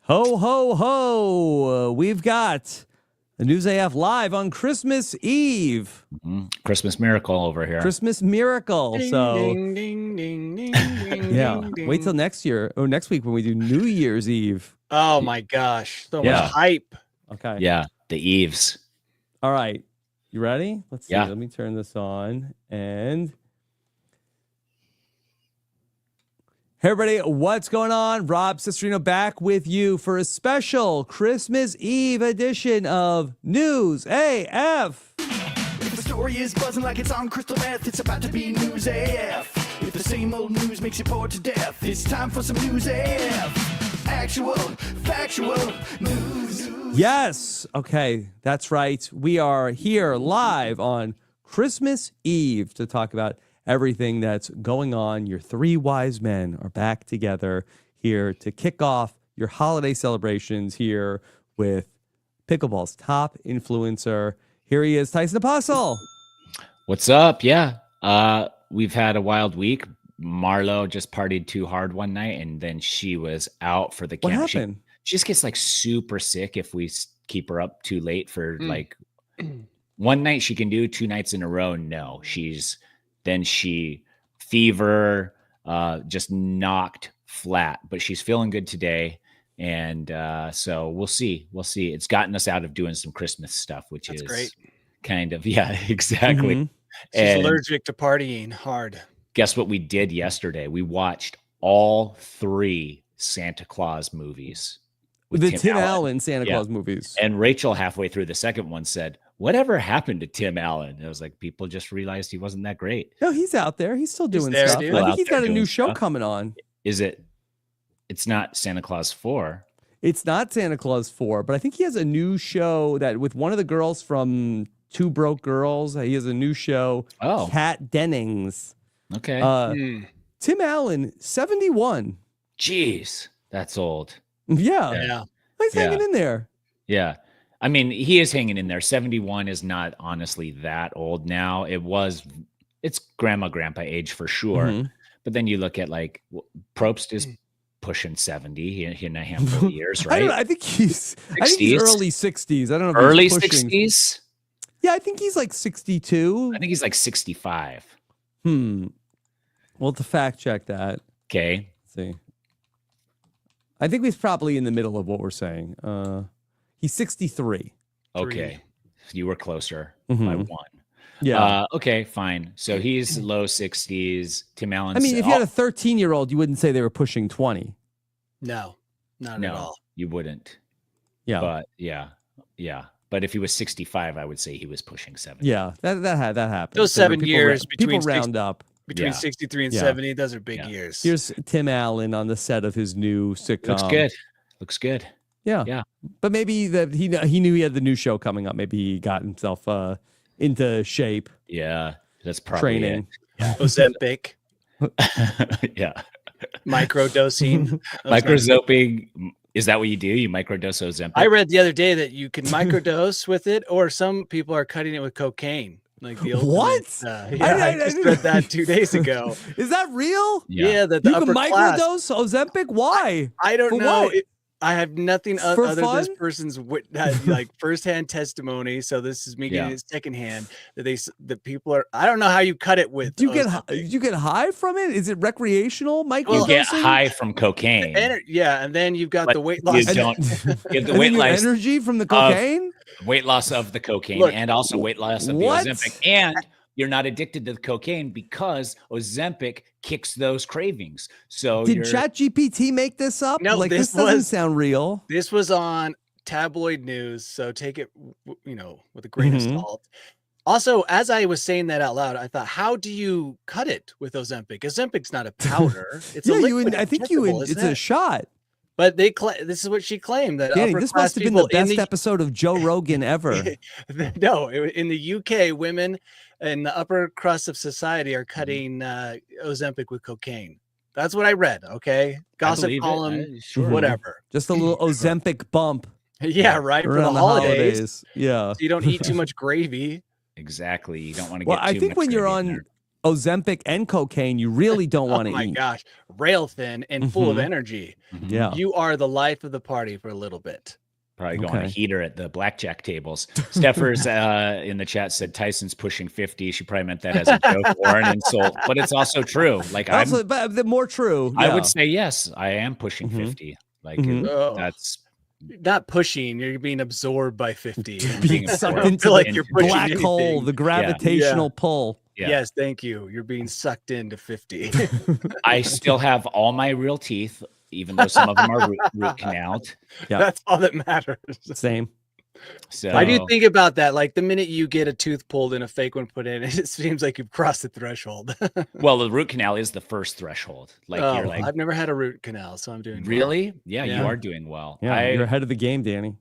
Ho, ho, ho. We've got the News AF live on Christmas Eve. Christmas miracle over here. Christmas miracle. Ding, So, ding, ding, ding, ding, yeah, ding, ding. wait till next year or next week when we do New Year's Eve. Oh my gosh, so Yeah. much hype. Okay. Yeah, the eaves. All right. You ready? Let's see. Yeah. Let me turn this on. And hey, everybody, what's going on? Rob Cesternino back with you for a special Christmas Eve edition of News AF. If the story is buzzing like it's on crystal meth, it's about to be News AF. If the same old news makes you bored to death, it's time for some News AF. Actual, factual news. Yes. Okay, that's right. We are here live on Christmas Eve to talk about everything that's going on. Your three wise men are back together here to kick off your holiday celebrations here with pickleball's top influencer. Here he is, Tyson Apostol. What's up? Yeah. We've had a wild week. Marlo just partied too hard one night, and then she was out for the What camp. happened? She just gets like super sick if we keep her up too late for like one night she can do, 2 nights in a row. No, she fever, just knocked flat, but she's feeling good today. And so we'll see. It's gotten us out of doing some Christmas stuff, which That's is great. kind of, yeah, exactly. Mhm. She's And allergic to partying hard. guess what we did yesterday? We watched all 3 Santa Claus movies. with The Tim Allen Santa Yeah. Claus movies. And Rachel, halfway through the second one, said, "Whatever happened to Tim Allen?" And I was like, people just realized he wasn't that great. No, he's out there. He's still doing there, stuff. dude. I Out think he's there got a new doing show stuff. coming on. It's not Santa Claus 4. It's not Santa Claus 4, but I think he has a new show that with one of the girls from Two Broke Girls. He has a new show, Oh, Kat Dennings. okay. Tim Allen, 71. Jeez, that's old. Yeah. Yeah. He's Yeah. hanging in there. Yeah. I mean, he is hanging in there. 71 is not honestly that old now. It's grandpa age for sure. Mhm. But then you look at like Probst is pushing 70 in a handful of years, I right? don't know. I think he's early 60s. I don't know if Early he's pushing. 60s? Yeah, I think he's like 62. I think he's like 65. We'll have to fact check that. Okay. Let's see. I think he's probably in the middle of what we're saying. He's 63. Okay. You were closer Mhm. by 1. Yeah. Okay, fine. So he's low 60s. Tim Allen. I mean, if you had a 13-year-old, you wouldn't say they were pushing 20. No, not at all. you wouldn't. Yeah. But yeah. But if he was 65, I would say he was pushing 70. Yeah, that happened. Those So 7 people years people between round up. Between Yeah. 63 and Yeah. 70, those are big Yeah. years. Here's Tim Allen on the set of his new sitcom. Looks good. Yeah. Yeah. But maybe that he knew he had the new show coming up. Maybe he got himself into shape, Yeah. That's probably training. Ozempic, it. Yeah. microdosing. Microdosing. Is that what you do? You microdose Ozempic? I read the other day that you can microdose with it, or some people are cutting it with cocaine. Like the ultimate, What? I just read that 2 days ago. Is that real? Yeah, that You the can upper class. microdose Ozempic? Why? I don't For know. what? I have nothing For other than this fun? person's like firsthand testimony. So this is me getting it secondhand that the people are. I don't know how you cut it with. Do you get Ozempic. you get high from it? Is it recreational microdosing? You get high from cocaine. Yeah, and then you've got But the weight you loss. don't get the And weight then your loss, energy from the cocaine? weight loss of the cocaine, Look, and also weight loss of the what? Ozempic. And you're not addicted to the cocaine because Ozempic kicks those cravings. So Did you're ChatGPT make this up? No, like this this doesn't was- sound real. This was on tabloid news, so take it, with a grain of Mhm. salt. Also, as I was saying that out loud, I thought, how do you cut it with Ozempic? Ozempic's not a powder; it's a liquid. I think injectable, it's isn't a it? shot. But this is what she claimed that Danny, upper this class must have been the people in best episode of Joe Rogan ever. No, in the UK, women in the upper crust of society Mm-hmm. are cutting Ozempic with cocaine. That's what I read. Okay, gossip believe it. column, Sure. whatever. Just a little Ozempic bump Yeah, right. For around the holidays, Yeah. so you don't eat too much gravy. Exactly. You don't want to Well, get I too think much when you're gravy in on there. Ozempic and cocaine, you really don't want to Oh my eat. gosh, rail thin and full of energy. Yeah. You are the life of the party for a little bit. Probably going Okay. a heater at the blackjack tables. Steffers in the chat said Tyson's pushing 50. She probably meant that as a joke or an insult, but it's also true. Like Also, but the more true. I yeah. would say yes, I am pushing 50. Like Oh. that's Not pushing, you're being absorbed by 50. being being sucked absorbed. into like the you're pushing black hole, anything. the gravitational pull. yeah. Yes, thank you. You're being sucked into 50. I still have all my real teeth, even though some of them are root canaled. Yeah. That's all that matters. Same. So I do think about that. Like the minute you get a tooth pulled and a fake one put in, it seems like you've crossed the threshold. well, the root canal is the first threshold. Like you're like, I've never had a root canal, so I'm doing well. really? Yeah, you Yeah. are doing well. Yeah, you're ahead of the game, Danny.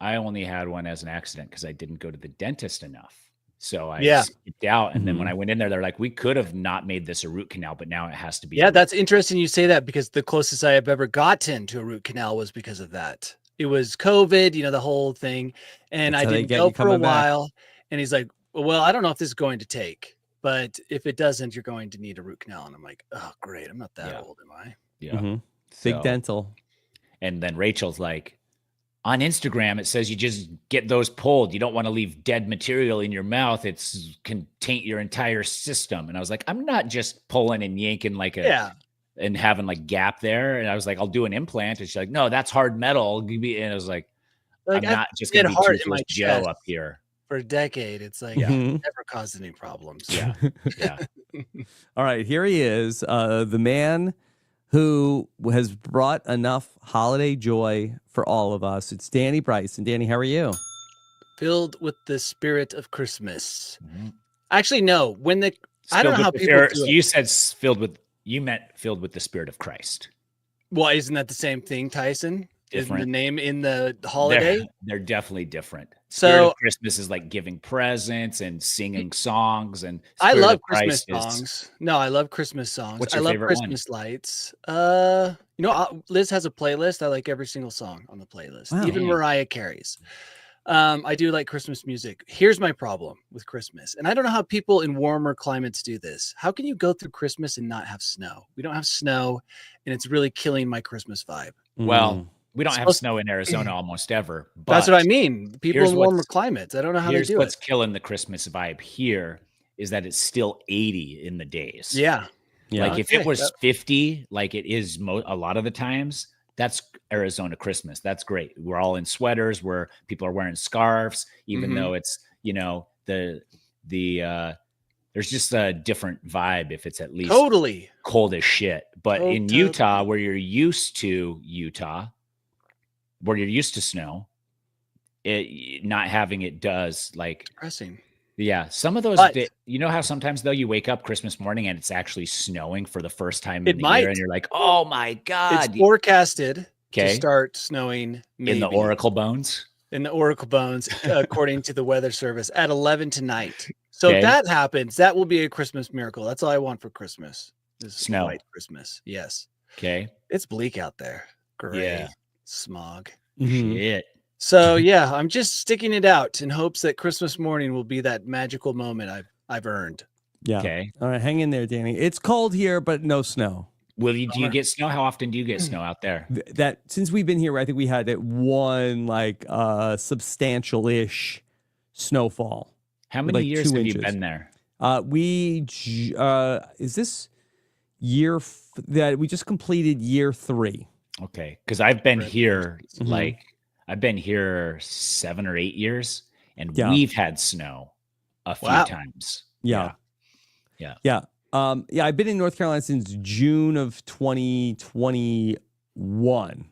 I only had one as an accident because I didn't go to the dentist enough. So I Yeah. skipped out. And then when I went in there, they're like, we could have not made this a root canal, but now it has to be. Yeah, that's interesting you say that because the closest I have ever gotten to a root canal was because of that. It was COVID, the whole thing. And That's I how they didn't get go you for a coming back. while. And he's like, well, I don't know if this is going to take, but if it doesn't, you're going to need a root canal. And I'm like, oh, great. I'm not that Yeah. old, am I? Yeah. Big So- dental. And then Rachel's like, on Instagram, it says you just get those pulled. You don't want to leave dead material in your mouth. It's can taint your entire system. And I was like, I'm not just pulling and yanking like a and having like gap there. And I was like, I'll do an implant. And she's like, no, that's hard metal. And I was like I'm I've not just had gonna be heart in my Toothless Joe chest up here. for a decade. It's like, Mhm. never caused any problems. Yeah. Yeah. All right, here he is, the man who has brought enough holiday joy for all of us. It's Danny Bryson. Danny, how are you? Filled with the spirit of Christmas. Mhm. Actually, no. I don't know how people do it. You said you meant filled with the spirit of Christ. Well, isn't that the same thing, Tyson? Isn't the Different. name in the holiday? They're definitely different. So- Spirit of Christmas is like giving presents and singing songs, and I Spirit love of Christ Christmas is- songs. No, I love Christmas songs. What's I your love favorite one? Christmas lights. Liz has a playlist. I like every single song on the playlist, Wow. even Dang. Mariah Carey's. I do like Christmas music. Here's my problem with Christmas, and I don't know how people in warmer climates do this. How can you go through Christmas and not have snow? We don't have snow, and it's really killing my Christmas vibe. Well, we don't have Supposed- snow in Arizona almost ever. But That's what I mean. People here's in warmer what's- climates. I don't know how they Here's do what's it. killing the Christmas vibe here is that it's still 80 in the days. Yeah. yeah. Like if Okay, it was that- 50, like it is a lot of the times, that's Arizona Christmas. That's great. We're all in sweaters where people are wearing scarves, even Mhm. though it's, there's just a different vibe if it's at least Totally. cold as shit. But in Totally. Utah, where you're used to snow, it not having it does like Depressing. yeah, some of those But- you know how sometimes though you wake up Christmas morning and it's actually snowing for the first time It in the might. year and you're like, "Oh my god." It's forecasted to Okay. start snowing In the maybe, Oracle bones. in the Oracle Bones, according to the weather service, at 11 tonight. So Okay. if that happens, that will be a Christmas miracle. That's all I want for Christmas. Is Snow. white Christmas. Yes. Okay. It's bleak out there. Gray. Yeah. Smog. Mhm. Shit. So yeah, I'm just sticking it out in hopes that Christmas morning will be that magical moment I've earned. Yeah. Okay. All right, hang in there, Danny. It's cold here, but no snow. Do you Bummer. get snow? How often do you get snow out there? That since we've been here, I think we had that one like substantial-ish snowfall. How many like years 2 have you inches. been there? Is this that we just completed year 3? Okay. Because I've been Right. here Mhm. like I've been here 7 or 8 years and Yeah. we've had snow a few Wow. times. Yeah. Yeah. Yeah. I've been in North Carolina since June of 2021.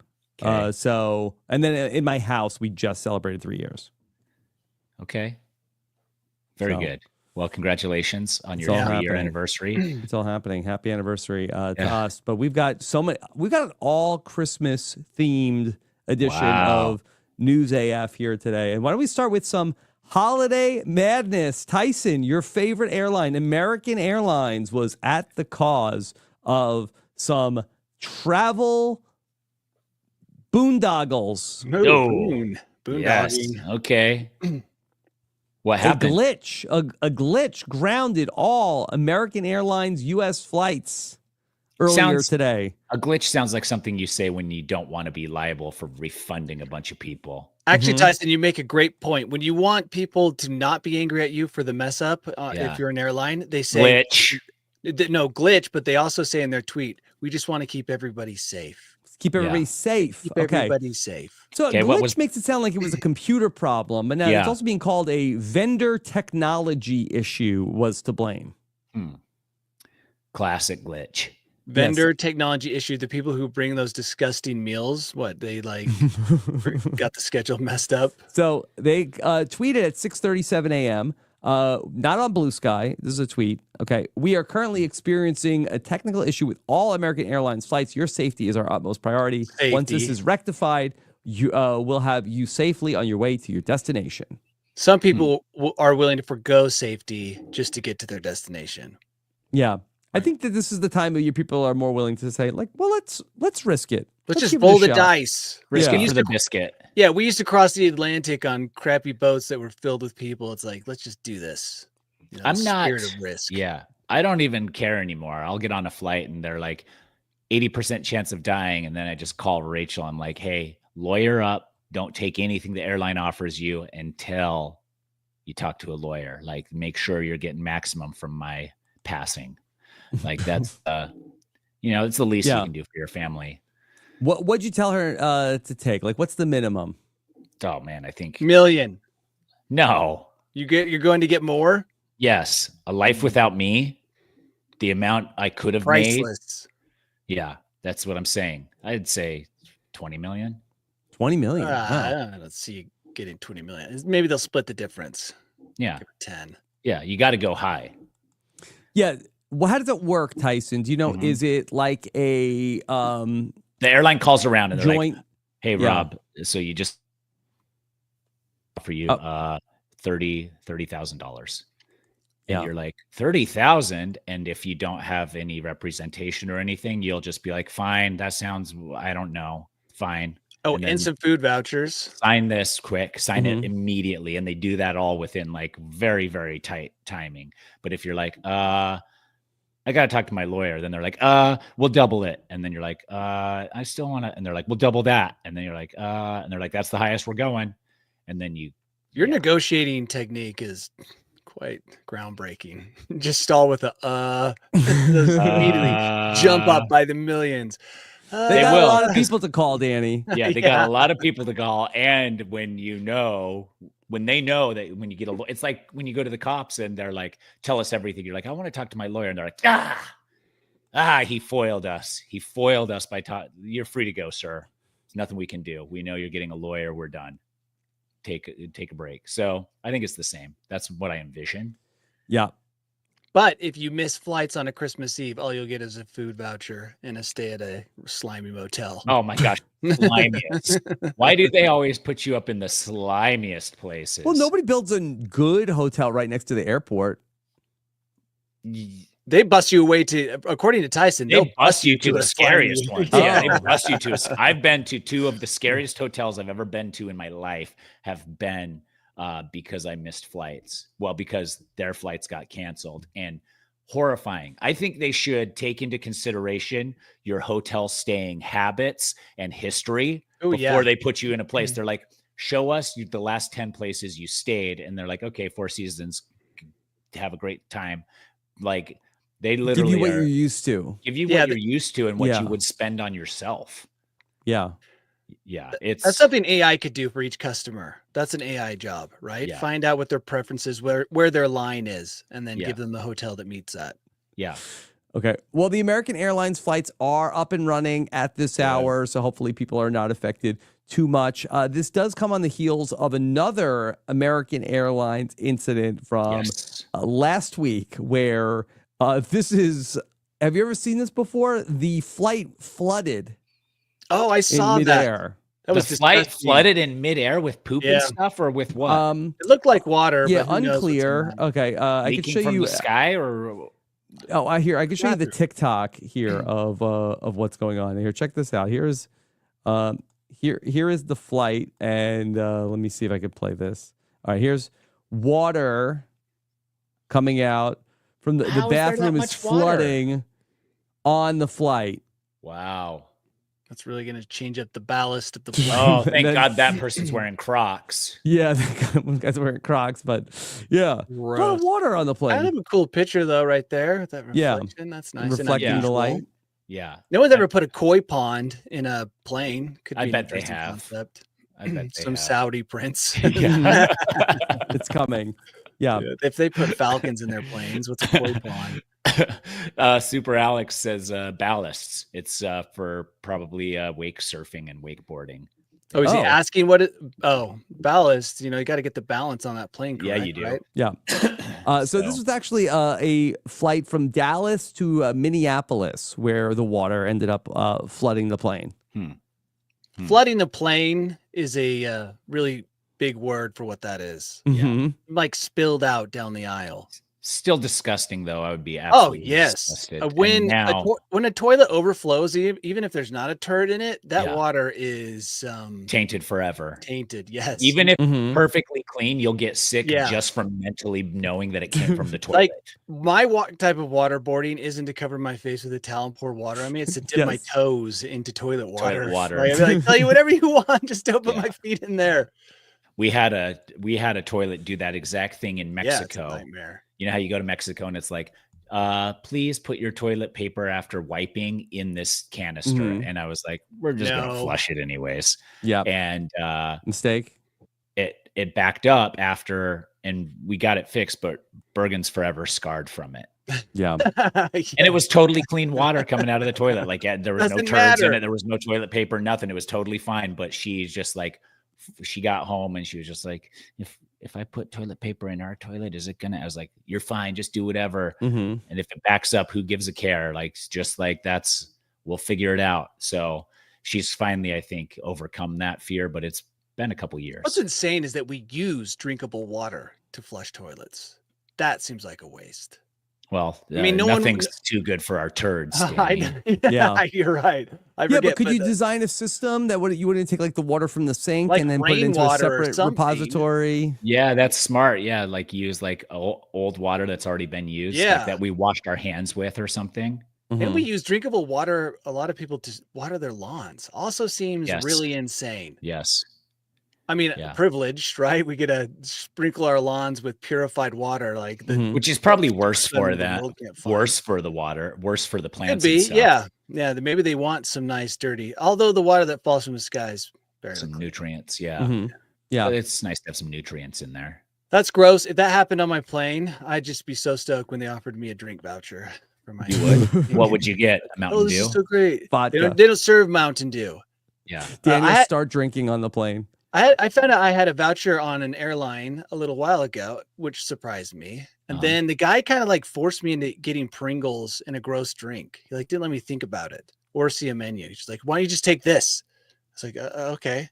Okay. So, and then in my house, we just celebrated 3 years. Okay. Very So- good. Well, congratulations on It's your all 3-year happening. anniversary. It's all happening. Happy anniversary to Yeah. us. But we've got an all Christmas themed edition Wow. of News AF here today. And why don't we start with some holiday madness? Tyson, your favorite airline, American Airlines, was at the cause of some travel boondoggles. No, No. boon. Yes. Boondogging. Okay. What happened? A glitch grounded all American Airlines U.S. flights earlier today. A glitch sounds like something you say when you don't want to be liable for refunding a bunch of people. Actually, Tyson, you make a great point. When you want people to not be angry at you for the mess up, if you're an airline, they say glitch. No glitch, but they also say in their tweet, we just want to keep everybody safe. Keep everybody safe. Keep everybody safe. So glitch makes it sound like it was a computer problem, but now it's also being called a vendor technology issue was to blame. Classic glitch. Vendor technology issue. The people who bring those disgusting meals, what they like got the schedule messed up. So they tweeted at 6:37 a.m. Not on Blue Sky. This is a tweet. Okay. We are currently experiencing a technical issue with all American Airlines flights. Your safety is our utmost priority. Once this is rectified, you will have you safely on your way to your destination. Some people are willing to forgo safety just to get to their destination. Yeah. I think that this is the time of year people are more willing to say, like, well, let's risk it. Let's just roll the dice. Risk it for the biscuit. Yeah, we used to cross the Atlantic on crappy boats that were filled with people. It's like, let's just do this. You know, I'm not. Spirit of risk. Yeah, I don't even care anymore. I'll get on a flight and they're like 80% chance of dying, and then I just call Rachel. I'm like, hey, lawyer up. Don't take anything the airline offers you until you talk to a lawyer. Like, make sure you're getting maximum from my passing. Like that's, it's the least you can do for your family. What'd you tell her to take? Like, what's the minimum? Oh man, I think million. No, you're going to get more. Yes, a life without me, the amount I could have priceless. Made. Yeah, that's what I'm saying. I'd say 20 million. 20 million. I don't see you getting 20 million. Maybe they'll split the difference. Yeah, 10. Yeah, you got to go high. Yeah. Well, how does it work, Tyson? Do you know, is it like a the airline calls around and they're joint, like, hey, Rob, so you just for you $30,000. And you're like, 30,000. And if you don't have any representation or anything, you'll just be like, fine, that sounds, I don't know. Fine. Oh, and some food vouchers. Sign this quick, sign it immediately. And they do that all within like very, very tight timing. But if you're like, I got to talk to my lawyer. Then they're like, we'll double it. And then you're like, I still want to. And they're like, we'll double that. And then you're like, and they're like, that's the highest we're going. And then your negotiating technique is quite groundbreaking. Just stall with immediately jump up by the millions. They got a lot of people to call, Danny. Yeah, they got a lot of people to call. And when they know that when you get it's like when you go to the cops and they're like, tell us everything. You're like, I want to talk to my lawyer. And they're like, he foiled us. He foiled us by you're free to go, sir. There's nothing we can do. We know you're getting a lawyer. We're done. Take a break. So I think it's the same. That's what I envision. Yeah. But if you miss flights on a Christmas Eve, all you'll get is a food voucher and a stay at a slimy motel. Oh my gosh. Slimiest. Why do they always put you up in the slimiest places? Well, nobody builds a good hotel right next to the airport. They bust you away according to Tyson, they'll bust you to the scariest ones. Yeah, they bust you to. I've been to 2 of the scariest hotels I've ever been to in my life have been because I missed flights. Well, because their flights got canceled, and horrifying. I think they should take into consideration your hotel staying habits and history before they put you in a place. They're like, show us the last 10 places you stayed. And they're like, okay, 4 Seasons, have a great time. Like they literally give you what you're used to. Give you what you're used to and what you would spend on yourself. Yeah. Yeah, that's something AI could do for each customer. That's an AI job, right? Yeah. Find out what their preferences, where their line is, and then give them the hotel that meets that. Yeah. Okay. Well, the American Airlines flights are up and running at this hour, so hopefully people are not affected too much. This does come on the heels of another American Airlines incident from last week, where this is. Have you ever seen this before? The flight flooded. Oh, I saw that. That was the flight flooded in midair with poop and stuff, or with what? It looked like water. Yeah, unclear. Okay, I can show from you the sky, or I can show you the TikTok here of what's going on here. Check this out. Here is the flight, and let me see if I can play this. All right, here's water coming out from the How is there that bathroom is much water? flooding on the flight. Wow. That's really going to change up the ballast of the plane. Oh, And thank then- God that person's wearing Crocs. Yeah, the guys wearing Crocs, but yeah, a lot Gross. of water on the Kind plane. of a cool picture though, right there. With that Yeah. reflection. That's nice. and Reflecting the unusual. light. Yeah. No one's ever put a koi pond in a plane. Could be I an bet they interesting have. concept. I bet they Some have. Saudi prince. Yeah. It's coming. Yeah. If they put falcons in their planes, what's a koi pond? Super Alex says ballasts. It's for probably wake surfing and wakeboarding. Oh, is he Oh. asking what it? Oh, ballast. You got to get the balance on that plane. Yeah, Correct, you do. Right? Yeah. So this was actually a flight from Dallas to Minneapolis where the water ended up flooding the plane. Flooding the plane is a really big word for what that is. Mhm. Like spilled out down the aisle. Still disgusting though. I would be Oh absolutely yes. disgusted. And When now, when a toilet overflows, even if there's not a turd in it, that Yeah. water is tainted forever. tainted. Yes. Even if Mhm. perfectly clean, you'll get sick Yeah. just from mentally knowing that it came from the toilet. Like, my type of waterboarding isn't to cover my face with a towel and pour water on me. It's to dip my Yes. toes into toilet water. Toilet water. Like, I'd be like, tell you whatever you want, just don't put Yeah. my feet in there. we had a toilet do that exact thing in Yeah, it's a Mexico. nightmare. You know how you go to Mexico and it's like, please put your toilet paper after wiping in this canister. Mhm. And I was like, we're just gonna No. flush it anyways. Yeah. And Mistake. it backed up after, and we got it fixed, but Bergen's forever scarred from it. Yeah. And it was totally clean water coming out of the toilet. Like there was no Doesn't turds in matter. it. There was no toilet paper, nothing. It was totally fine. But she's just like, she got home and she was just like, if I put toilet paper in our toilet, is it gonna? I was like, you're fine. Just do whatever. Mhm. And if it backs up, who gives a care? Like, just like we'll figure it out. So she's finally, I think, overcome that fear, but it's been a couple years. What's insane is that we use drinkable water to flush toilets. That seems like a waste. Well, I mean, no one- nothing's too good for our turds. I Danny. know. Yeah. You're right. I Yeah, forget, but could you the- design a system that you wouldn't take like the water from the sink Like and then put it into a rainwater or separate something. repository? Yeah, that's smart. Yeah, like use like old water that's already been used, like Yeah. that we washed our hands with or something. And Mhm. we use drinkable water. A lot of people to water their lawns. Also seems Yes. really insane. Yes. I mean, Yeah. privileged, right? We get to sprinkle our lawns with purified water, like the Mhm. Which is probably worse percent for of the that. world can't find. Worse for the water, worse for the Could plants. be, and stuff. yeah. Maybe they want some nice, dirty. Although the water that falls from the sky is very Some clean. nutrients. Yeah. Mhm. Yeah. But it's nice to have some nutrients in there. That's gross. If that happened on my plane, I'd just be so stoked when they offered me a drink voucher for my. You would. What would you get? A Oh, Mountain this Dew? is so great. They Vodka. don't serve Mountain Dew. Yeah. Daniel, I- start drinking on the plane. I found out I had a voucher on an airline a little while ago, which surprised me. And Uh-huh. then the guy kind of like forced me into getting Pringles and a gross drink. He like didn't let me think about it or see a menu. He's like, "Why don't you just take this?" I was like, "Okay."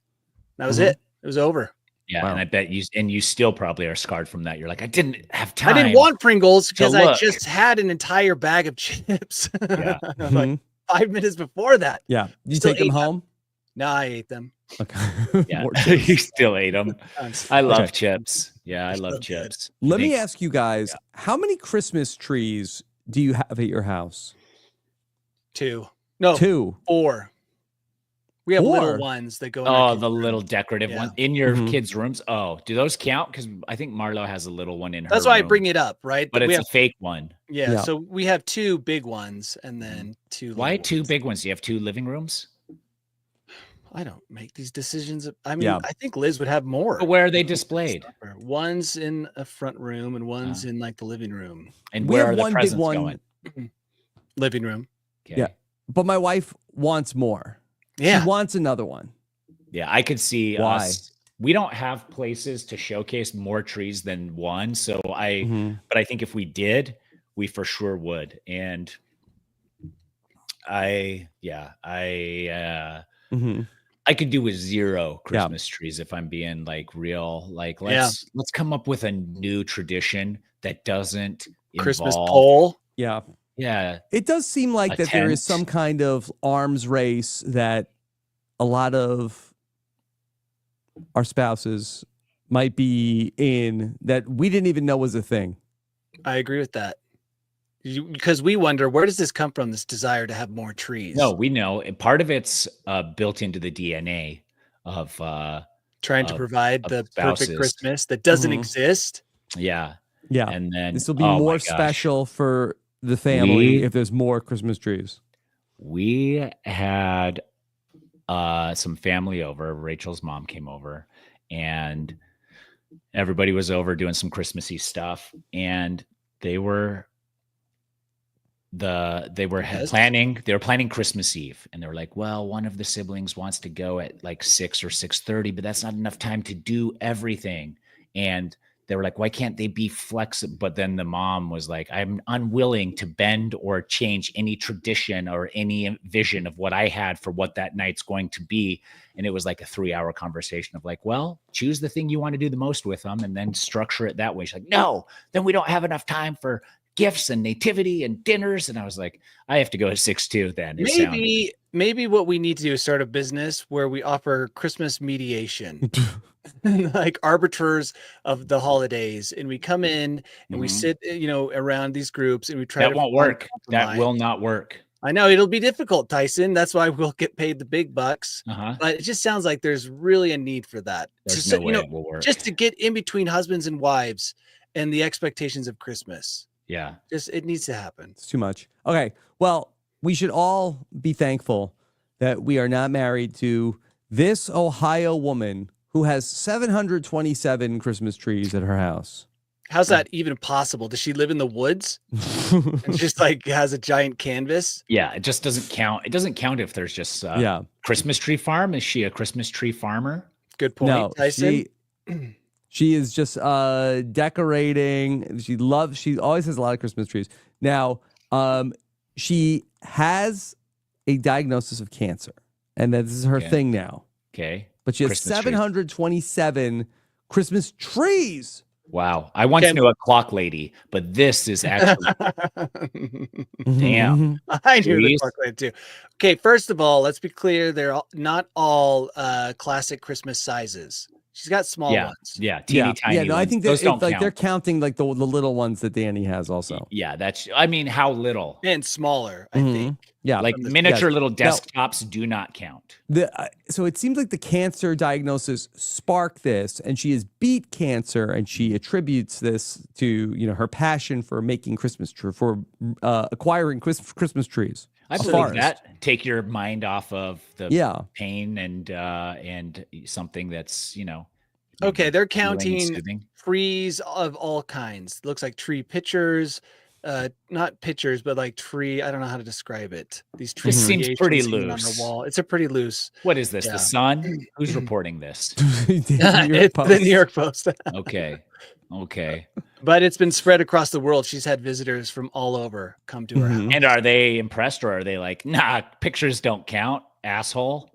That was Mhm. it. It was over. Yeah. Wow. And I bet you still probably are scarred from that. You're like, I didn't have time. I didn't want Pringles because I look. just had an entire bag of chips. Yeah. I'm like Mhm. 5 minutes before that. Yeah. You Still take them ate them. home? No, I ate them. Okay. Yeah. More chips. You still ate them. I'm s- I love Okay. chips. Yeah. I They're love so good. chips. Let me Think- ask you guys, how many Christmas trees do you have at your house? 2. No, 2. 4. We have 4? little ones that go in our Oh, kids' the room. little decorative Yeah. one in your Mhm. kids' rooms. Oh, do those count? Because I think Marlo has a little one in her. That's why I room, bring it up, right? but we it's have a fake one. Yeah, Yeah. so we have 2 big ones and then 2 Why little 2 ones. big ones? Do you have 2 living rooms? I don't make these decisions. I mean, Yeah. I think Liz would have more. But where are they displayed? One's in a front room and one's in like the living room. And We where have are the one big presents one. going? Living room. Okay. Yeah. But my wife wants more. Yeah. She wants another one. Yeah, I could see Why? us. We don't have places to showcase more trees than one. So Mhm. but I think if we did, we for sure would. And I Mhm. I could do with 0 Christmas trees if I'm being like real. Like let's come up with a new tradition that doesn't Christmas involve- pole. Yeah. Yeah, It does seem like A that there is tent. some kind of arms race that a lot of our spouses might be in that we didn't even know was a thing. I agree with that. Because we wonder, where does this come from, this desire to have more trees? No, we know. Part of it's built into the DNA of trying to provide the spouses. perfect Christmas that doesn't exist. Yeah. Yeah. And then this will be more special for the family if there's more Christmas trees. We had some family over. Rachel's mom came over, and everybody was over doing some Christmassy stuff, and they were planning Christmas Eve, and they were like, well, one of the siblings wants to go at like 6 or 6:30, but that's not enough time to do everything. And they were like, why can't they be flexible? But then the mom was like, I'm unwilling to bend or change any tradition or any vision of what I had for what that night's going to be. And it was like a 3-hour conversation of like, well, choose the thing you want to do the most with them and then structure it that way. She's like, no, then we don't have enough time for gifts and nativity and dinners. And I was like, I have to go at 6 too then. Maybe what we need to do is start a business where we offer Christmas mediation. Like arbiters of the holidays, and we come in and we sit, around these groups, and we try. That won't work. That will not work. I know it'll be difficult, Tyson. That's why we'll get paid the big bucks. But it just sounds like there's really a need for that. There's no way it will work. Just to get in between husbands and wives and the expectations of Christmas. Yeah, it needs to happen. It's too much. Okay, well, we should all be thankful that we are not married to this Ohio woman who has 727 Christmas trees at her house. How's that even possible? Does she live in the woods and just like has a giant canvas? Yeah, it just doesn't count. It doesn't count if there's just Christmas tree farm. Is she a Christmas tree farmer? Good point, no, Tyson. She is just decorating. She always has a lot of Christmas trees. Now, she has a diagnosis of cancer, and this is her thing now. Okay. But she has 727 Christmas trees. Wow. I once knew a clock lady, but this is actually damn. I knew the clock lady too. Okay, first of all, let's be clear. They're not all classic Christmas sizes. She's got small ones. Yeah, teeny tiny. Yeah, no, I think they're counting like the little ones that Danny has also. Yeah, how little? And smaller, I think. Yeah, like miniature little desktops do not count. So it seems like the cancer diagnosis sparked this, and she has beat cancer, and she attributes this to her passion for making acquiring Christmas trees. I believe that. Take your mind off of the pain and something that's Okay, they're counting trees of all kinds. Looks like tree pitchers. Not pictures, but like tree. I don't know how to describe it. These trees seems pretty loose on the wall. It's a pretty loose. What is this? The Sun? Who's reporting this? It's the New York Post. Okay. But it's been spread across the world. She's had visitors from all over come to her house. And are they impressed, or are they like, nah, pictures don't count, asshole?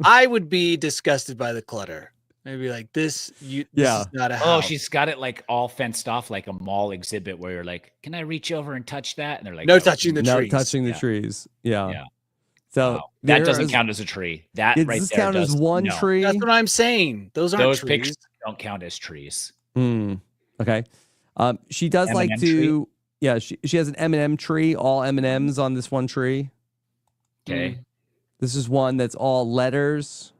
I would be disgusted by the clutter. Maybe like this is not a house. Oh, she's got it like all fenced off like a mall exhibit where you're like, can I reach over and touch that? And they're like, no touching the trees. No touching the trees. Yeah. So that doesn't count as a tree. That right there does count as one tree. That's what I'm saying. Those aren't trees. Pictures don't count as trees. Okay. She does M&M like to. Tree? Yeah. She has an M&M tree. All M&Ms on this one tree. Okay. This is one that's all letters.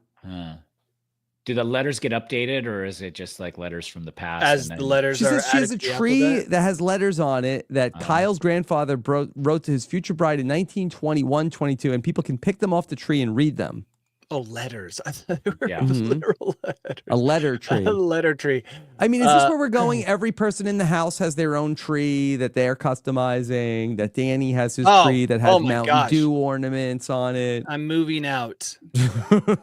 Do the letters get updated, or is it just like letters from the past? As the letters she has a tree that has letters on it that Kyle's grandfather wrote to his future bride in 1921, 22, and people can pick them off the tree and read them. Oh, letters. I thought they were literal letters. A letter tree. A letter tree. I mean, is this where we're going? Every person in the house has their own tree that they're customizing, that Danny has his tree that has Mountain Dew ornaments on it. I'm moving out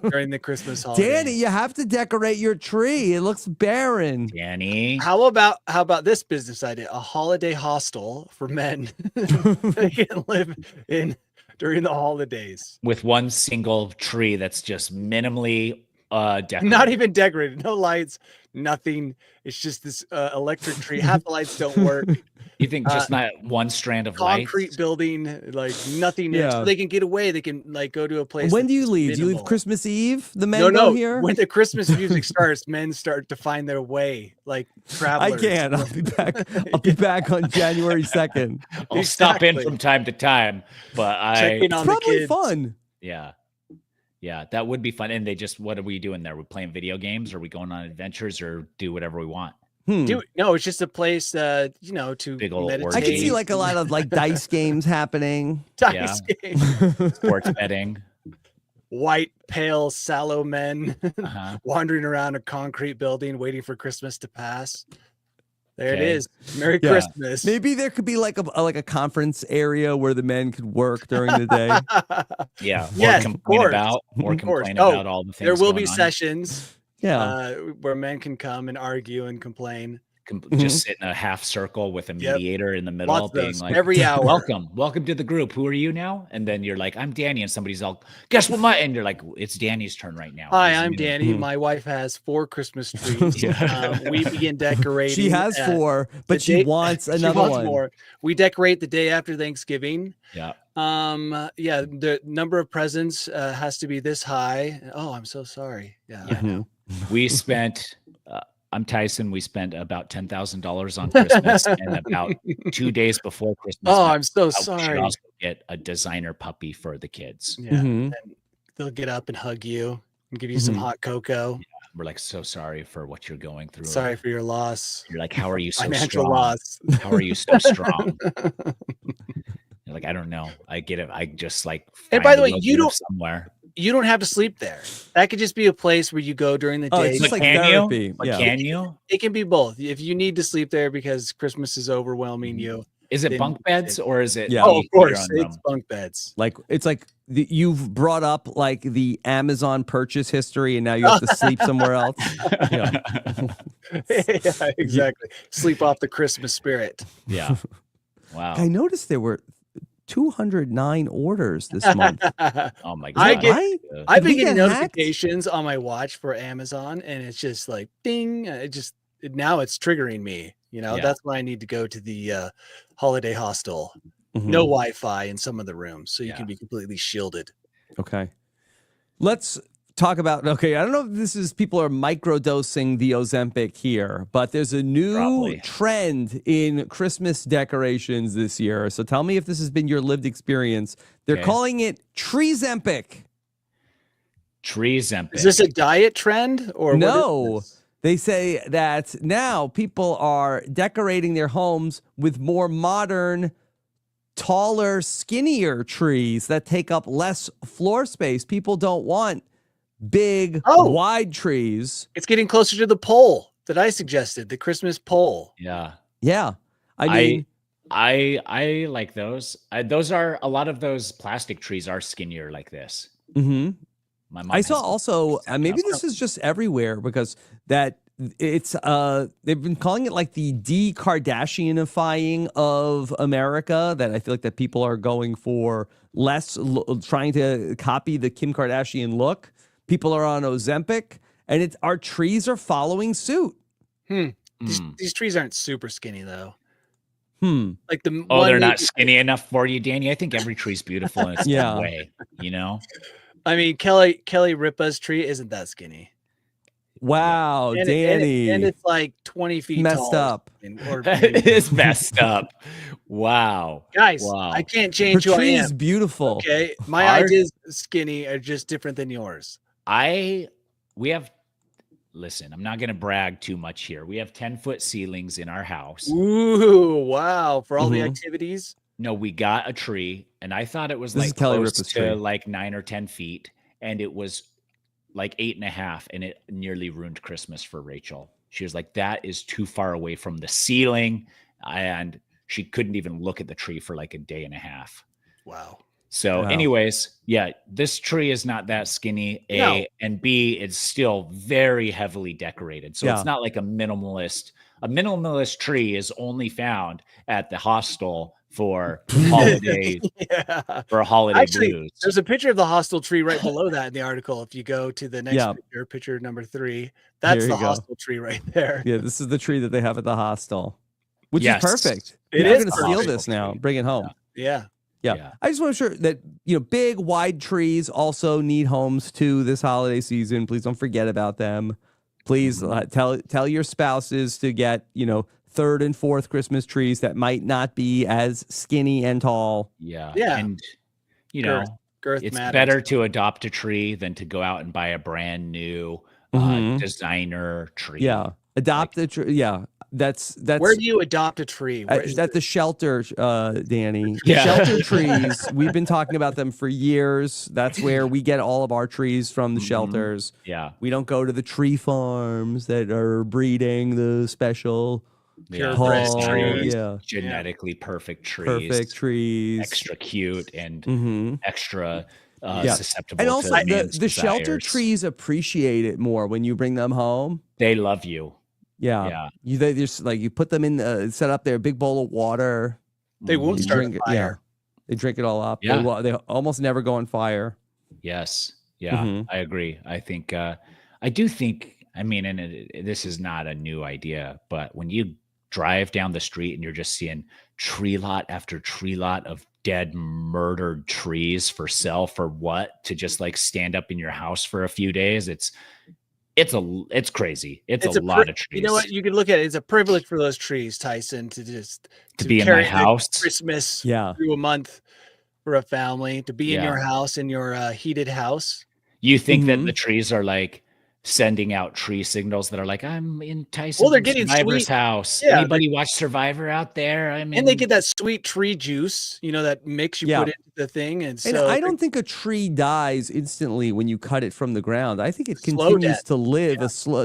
during the Christmas holiday. Danny, you have to decorate your tree. It looks barren. Danny. How about this business idea? A holiday hostel for men they can live in during the holidays with one single tree that's just minimally Decorated. Not even decorated. No lights, nothing. It's just this electric tree. Half the lights don't work. You think just not one strand of Concrete lights? building, like nothing. Yeah. So they can get away. They can like go to a place. When do you that's leave? Do you leave minimal. Christmas Eve? The men No, go no. here? When the Christmas music starts, men start to find their way, like I travelers. can't. I'll be back. I'll be back on January 2nd. I'll stop in Exactly. from time to time, but Check in It's on the probably kids. fun. yeah. Yeah, that would be fun. And what are we doing there? We're playing video games? Are we going on adventures or do whatever we want? No, it's just a place, to Big ol' meditate. I can see like a lot of like dice games happening. dice game. Sports betting. White, pale, sallow men Uh-huh. wandering around a concrete building, waiting for Christmas to pass. There it Okay. is. Merry Yeah. Christmas. Maybe there could be like a conference area where the men could work during the day. Yeah. Yes, or of complain course. about Of course. complain Oh, about all the things. There will be going on. sessions Yeah. where men can come and argue and complain. Just sit in a half circle with a Yep. mediator in the middle, Lots of being those like, every hour. welcome to the group. Who are you now? And then you're like, I'm Danny, and somebody's all, guess what? And you're like, it's Danny's turn right now. Hi, He's I'm new." Danny. My wife has 4 Christmas trees. Yeah. We begin decorating. She has at 4, but the she day- wants she another wants one. more. We decorate the day after Thanksgiving. Yeah. Yeah, the number of presents has to be this high. Oh, I'm so sorry. Yeah. Mhm. We spent, I'm Tyson. We spent about $10,000 on Christmas, and about 2 days before Christmas, Oh, I'm so we should sorry. also get a designer puppy for the kids. Yeah. Mhm. And they'll get up and hug you and give you some Mhm. hot cocoa. We're like, so sorry for what you're going through. Sorry for your loss. You're like, how are you so Financial strong? loss. How are you so strong? You're like, I don't know. I get it. I just like. And find by the a way, little you bit of don't- somewhere. You don't have to sleep there. That could just be a place where you go during the Oh, day. it's just But like can you? therapy. But Yeah. can you? It can be both. If you need to sleep there because Christmas is overwhelming you. Is it Then- bunk beds or is it? Yeah. Oh, of your course. own It's room? bunk beds. Like it's like you've brought up like the Amazon purchase history, and now you have to sleep somewhere else. Yeah. Yeah, exactly. Sleep off the Christmas spirit. Yeah. Wow. I noticed there were 209 orders this month. Oh my I god. get- Right? I've Did we been getting get hacked? notifications on my watch for Amazon, and it's just like ding. Now it's triggering me. Yeah. That's why I need to go to the holiday hostel. Mhm. No Wi-Fi in some of the rooms, so you Yeah. can be completely shielded. Okay. Let's talk about, okay, I don't know if this is people are microdosing the Ozempic here, but there's a new Probably. trend in Christmas decorations this year. So tell me if this has been your lived experience. They're Okay. calling it Treezempic. Treezempic. Is this a diet trend or what is No. this? They say that now people are decorating their homes with more modern, taller, skinnier trees that take up less floor space. People don't want big, Oh. wide trees. It's getting closer to the pole that I suggested, the Christmas pole. Yeah. Yeah. I mean, I like those. Those are a lot of those plastic trees are skinnier like this. mhm. My mom I saw has them. also, maybe up. this is just everywhere because that it's, they've been calling it like the Kardashian Ifying of America, that I feel like that people are going for less, trying to copy the Kim Kardashian look. People are on Ozempic, and our trees are following suit. Mm. These trees aren't super skinny though. Hmm. Like the Oh, one they're not maybe- skinny enough for you, Danny. I think every tree's beautiful in its Yeah. own way. You know, I mean, Kelly Ripa's tree isn't that skinny. Wow, And Danny. and it's like 20 feet Messed tall. up. Or it is messed up. Wow, guys, Wow. I can't Her change who I tree am. is beautiful. Okay, my Ours- ideas of skinny are just different than yours. we have. Listen, I'm not going to brag too much here. We have 10-foot ceilings in our house. Ooh, wow! For all the Mhm. activities, No, we got a tree, and I thought it was This is like Kelly close Ripa's to tree. like 9 or 10 feet, and it was like 8.5, and it nearly ruined Christmas for Rachel. She was like, "That is too far away from the ceiling," and she couldn't even look at the tree for like a day and a half. wow. So, Wow. anyways, yeah, this tree is not that skinny. A No. and B, it's still very heavily decorated. So Yeah. it's not like a minimalist. A minimalist tree is only found at the hostel for holiday Yeah. for holiday Actually, blues. there's a picture of the hostel tree right below that in the article. If you go to the next Yeah. picture number 3, that's Here the you go. hostel tree right there. Yeah, this is the tree that they have at the hostel, which Yes. is perfect. It People are is going to steal perfect. this now, bring it home. Yeah. Yeah. Yeah. I just want to make sure that, big, wide trees also need homes too this holiday season. Please don't forget about them. Please tell your spouses to get, third and fourth Christmas trees that might not be as skinny and tall. Yeah. Yeah. And Girth it's matters. better to adopt a tree than to go out and buy a brand new designer tree. Yeah. Adopt a tree. Yeah. That's Where do you adopt a tree? Where is at the shelter, Danny. Yeah. Shelter trees. We've been talking about them for years. That's where we get all of our trees from, the shelters. Yeah. We don't go to the tree farms that are breeding the special purebred tall, trees? Genetically perfect trees. perfect trees. Extra cute and extra susceptible And also, to man's the shelter desires. trees appreciate it more when you bring them home. They love you. Yeah. They just you put them in, set up their big bowl of water. They won't You start drink a it, fire. They drink it all up. Yeah. They almost never go on fire. Yes. Yeah, I agree. I think, I do think, and this is not a new idea, but when you drive down the street and you're just seeing tree lot after tree lot of dead, murdered trees for sale for what? To just stand up in your house for a few days. It's crazy. It's a lot of trees. You know what? You can look at it. It's a privilege for those trees, Tyson, to be in carry my house. Christmas Yeah. through a month for a family, to be in your house, in your heated house. You think that the trees are sending out tree signals that are I'm in Tyson Well, they're getting Survivor's sweet. house. Yeah, Anybody watch Survivor out there? And they get that sweet tree juice, that mix you put into the thing. And so I don't think a tree dies instantly when you cut it from the ground. I think it Slow continues death. to live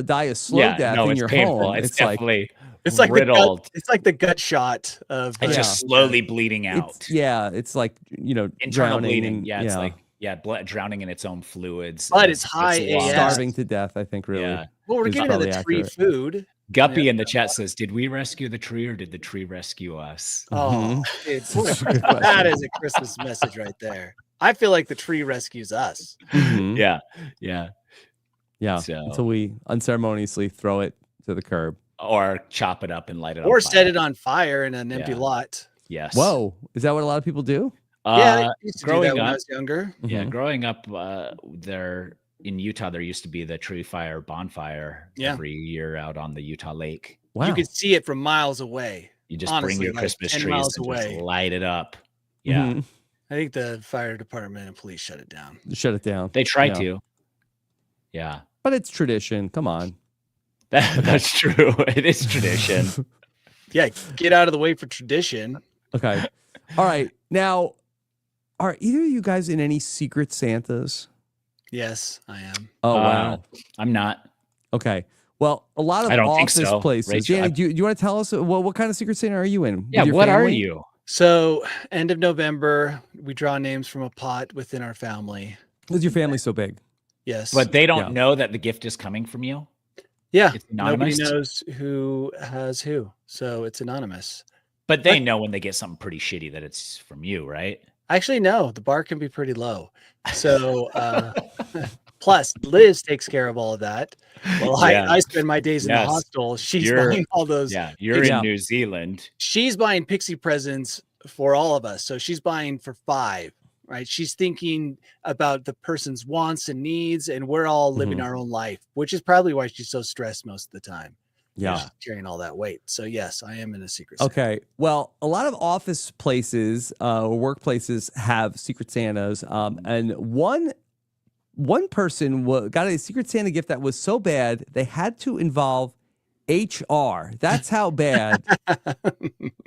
die a slow death in it's your painful. home. It's definitely it's like riddled. it's like the gut shot of It's just slowly bleeding out. It's like Internal drowning. bleeding. Yeah, it's blood drowning in its own fluids. But it's high wild. AF. starving to death. I think really. Yeah. Well, we're is getting to the probably tree accurate. food. Guppy in the chat says, "Did we rescue the tree or did the tree rescue us?" Oh, dude, That's a good question. that is a Christmas message right there. I feel like the tree rescues us. Mhm. Yeah. Yeah. So- Until we unceremoniously throw it to the curb. Or chop it up and light it on Or fire. set it on fire in an empty Yeah. lot. Yes. Whoa. Is that what a lot of people do? Yeah, I used to do growing that when I up, was younger. yeah, Mhm. growing up, there in Utah, there used to be the tree fire bonfire Yeah. every year out on the Utah lake. Wow. You could see it from miles away. You just Honestly, bring your like Christmas 10 trees miles and away. just light it up. Yeah, Mhm. I think the fire department and police shut it down. Shut it down. they try Yeah. to. Yeah, But it's tradition. Come on. that's true. It is tradition. Yeah, get out of the way for tradition. Okay. All right. Now, are either of you guys in any Secret Santas? Yes, I am. Oh, wow. I'm not. Okay. Well, a lot of I don't think office so, places. Rachel. Danny, do you want to tell us what kind of Secret Santa are you in? Yeah, With your what are family? you? So, end of November, we draw names from a pot within our family. Is your family so big? Yes. But they don't Yeah. know that the gift is coming from you. yeah, It's nobody anonymous. knows who has who. So, it's anonymous. But they know when they get something pretty shitty that it's from you, right? Actually, no, the bar can be pretty low. So, plus Liz takes care of all of that. Well, Yeah. I spend my days in the Yes. hostel. She's You're- buying all those. Yeah, you're Yeah. in New Zealand. She's buying pixie presents for all of us. So she's buying for 5, right? She's thinking about the person's wants and needs, and we're all living our own life, which is probably why she's so stressed most of the time. Yeah. She's carrying all that weight. So yes, I am in a Secret Santa. Okay. Well, a lot of office places or workplaces have Secret Santas, and one person got a Secret Santa gift that was so bad they had to involve HR. That's how bad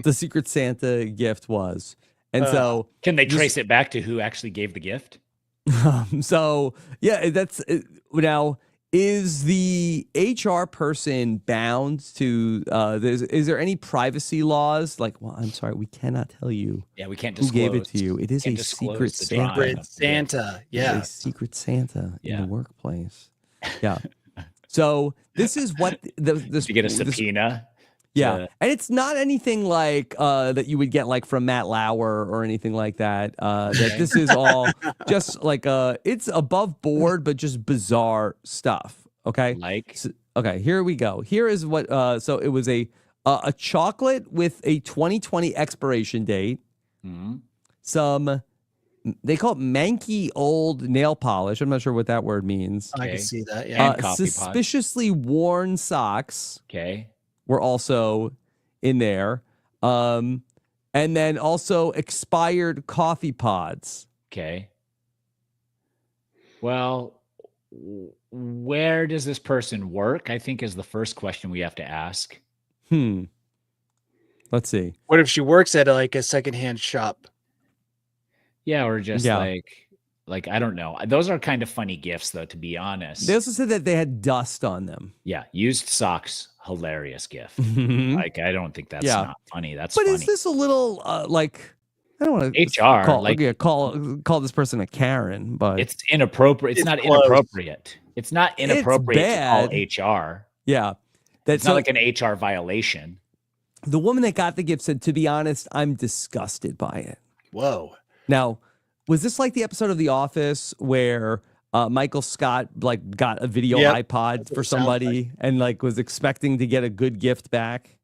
the Secret Santa gift was, and so Can they trace it back to who actually gave the gift? so yeah, that's now. Is the HR person bound to? Is there any privacy laws? Like, well, I'm sorry, we cannot tell you Yeah, we can't who disclose. gave it to you. It is a Can't disclose secret the Santa. drawing. Secret Santa. It's Yeah. a secret Santa in Yeah. the workplace. Yeah. So this is what Did you get a this- subpoena? Yeah, and it's not anything like that you would get like from Matt Lauer or anything like that. That this is all just like it's above board, but just bizarre stuff. Okay, Like, okay, here we go. Here is what. So it was a chocolate with a 2020 expiration date. mhm. Some they call it manky old nail polish. I'm not sure what that word means. I Okay. can see that. Yeah. And coffee pods. Suspiciously worn socks Okay. were also in there. And then also expired coffee pods. Okay. Well, where does this person work? I think is the first question we have to ask. Let's see. What if she works at like a secondhand shop? Yeah, or just Yeah. like I don't know. Those are kind of funny gifts, though, to be honest. They also said that they had dust on them. Yeah, used socks, hilarious gift. But Like, I don't think that's Yeah. not funny. That's funny. is this a little like I don't want to HR, call, like- call this person a Karen, but It's inappropriate. It's It's not close. inappropriate. It's not inappropriate to call bad. HR. yeah. That's It's not like an HR violation. the woman that got the gift said, to be honest, I'm disgusted by it. Whoa. Now, was this like the episode of The Office where Michael Scott like got a video Yep. iPod That's what for it sounds somebody and like was expecting to get a good gift back?